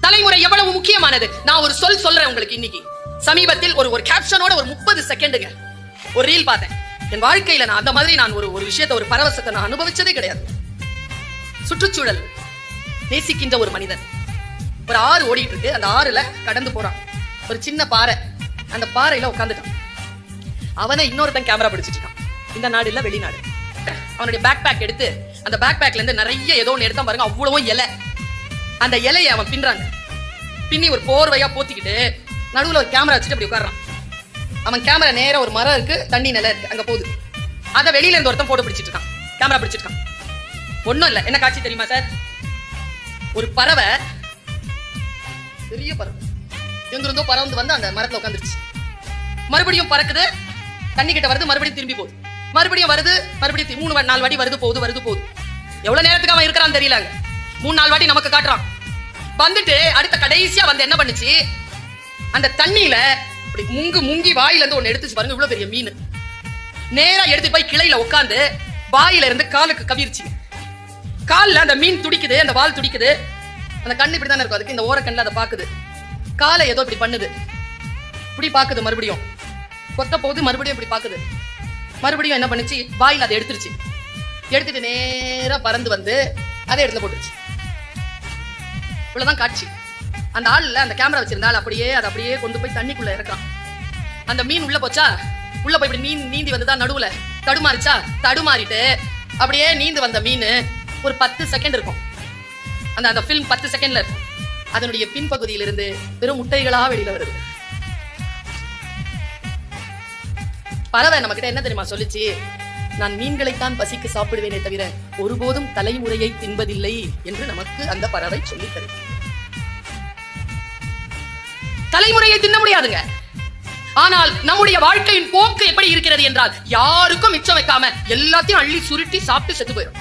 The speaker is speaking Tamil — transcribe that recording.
தலைமுறை எவ்வளவு முக்கியமானது. நான் ஒரு சொல்றேன் உங்களுக்கு. இன்னைக்கு சமீபத்தில் ஒரு கேப்ஷனோட ஒரு 30 செகண்டுங்க ஒரு ரீல் பார்த்தேன். என் வாழ்க்கையில நான் அந்த மாதிரி நான் ஒரு விஷயத்தை, ஒரு பரவசத்தை நான் அனுபவிச்சதே கிடையாது. சுற்றுச்சூழல் நேசிக்கின்ற ஒரு மனிதன், ஒரு ஆறு ஓடிட்டு இருக்கு, அந்த ஆறுல கடந்து போறான். ஒரு சின்ன பாறை, அந்த பாறையில உட்காந்துட்டான். அவனை இன்னொருத்தன் கேமரா பிடிச்சிட்டு இருக்கான். இந்த நாடு இல்ல, வெளிநாடு. அவனுடைய பேக் பேக் எடுத்து அந்த பேக் பேக்ல இருந்து நிறைய ஏதோ ஒன்று எடுத்தான் பாருங்க. அவ்வளவும் இலை. அந்த இலையை அவன் பின்றாங்க. பின்னி ஒரு போர்வையா போத்திக்கிட்டு நடுவுல ஒரு கேமரா வச்சுட்டு அப்படி உட்கார்றான். அவன் கேமரா நேரா ஒரு மரம் இருக்கு, தண்ணி நிலை இருக்கு, அங்க போகுது. அதை வெளியில இருந்து ஒருத்தன் போட்டோ பிடிச்சிட்டு இருக்கான், கேமரா பிடிச்சிட்டு இருக்கான். ஒண்ணும் இல்ல. என்ன காட்சி தெரியுமா சார்? ஒரு பறவை, பெரிய பறவை எங்கிருந்தோ பறந்து வந்து அந்த மரத்துல உட்காந்துருச்சு. மறுபடியும் பறக்குது, தண்ணி கிட்ட வருது, மறுபடியும் திரும்பி போகுது, மறுபடியும் வருது, மறுபடியும் 3-4 வாட்டி வருது போகுது. எவ்வளவு நேரத்துக்கு அவன் இருக்கிறான்னு தெரியலங்க. 3-4 வாட்டி நமக்கு காட்டுறான். வந்துட்டு அடுத்த கடைசியா வந்து என்ன பண்ணுச்சு, அந்த தண்ணியில அப்படி முங்கி வாயில இருந்து ஒண்ணு எடுத்துச்சு பாருங்க. இவ்வளவு பெரிய மீன் நேரா எடுத்து போய் கிளையில உட்காந்து வாயில இருந்து காலுக்கு கவிர்ச்சி. கால்ல அந்த மீன் துடிக்குது, அந்த வால் துடிக்குது. அந்த கண்ணு இப்படித்தானே இருக்கும், அதுக்கு இந்த ஓரக்கண்ணில் அதை பாக்குது. காலை ஏதோ இப்படி பண்ணுது, இப்படி பாக்குது, மறுபடியும் கொத்த போகுது, மறுபடியும் இப்படி பாக்குது. மறுபடியும் என்ன பண்ணுச்சு, வாயில அதை எடுத்துருச்சு. எடுத்துட்டு நேரா பறந்து வந்து அதே இடத்துல போட்டுருச்சு. இவ்வளவுதான் காட்சி. அந்த ஆள்ல அந்த கேமரா வச்சிருந்தால் அப்படியே அதை அப்படியே கொண்டு போய் தண்ணிக்குள்ள இறக்கான். அந்த மீன் உள்ள போச்சா, உள்ள போய் இப்படி நீந்தி வந்துதான் நடுவுல தடுமாறிச்சா, தடுமாறிட்டு அப்படியே நீந்து வந்த மீன் ஒரு 10 செகண்ட் இருக்கும். அந்த ஃபில்ம் 10 செகண்ட்ல இருக்கும். அதனுடைய பின்பகுதியிலிருந்து வெறும் முட்டைகளா வெளியில வருது. பறவை நம்ம கிட்ட என்ன தெரியுமா சொல்லிச்சு, நான் மீன்களைத்தான் பசிக்கு சாப்பிடுவேனே தவிர ஒருபோதும் தலைமுறையை தின்பதில்லை என்று நமக்கு அந்த பறவை சொல்லி தருது. தலைமுறையை தின்ன முடியாதுங்க. ஆனால் நம்முடைய வாழ்க்கையின் போக்கு எப்படி இருக்கிறது என்றால், யாருக்கும் மிச்சம் வைக்காம எல்லாத்தையும் அள்ளி சுருட்டி சாப்பிட்டு செத்து போயிடும்.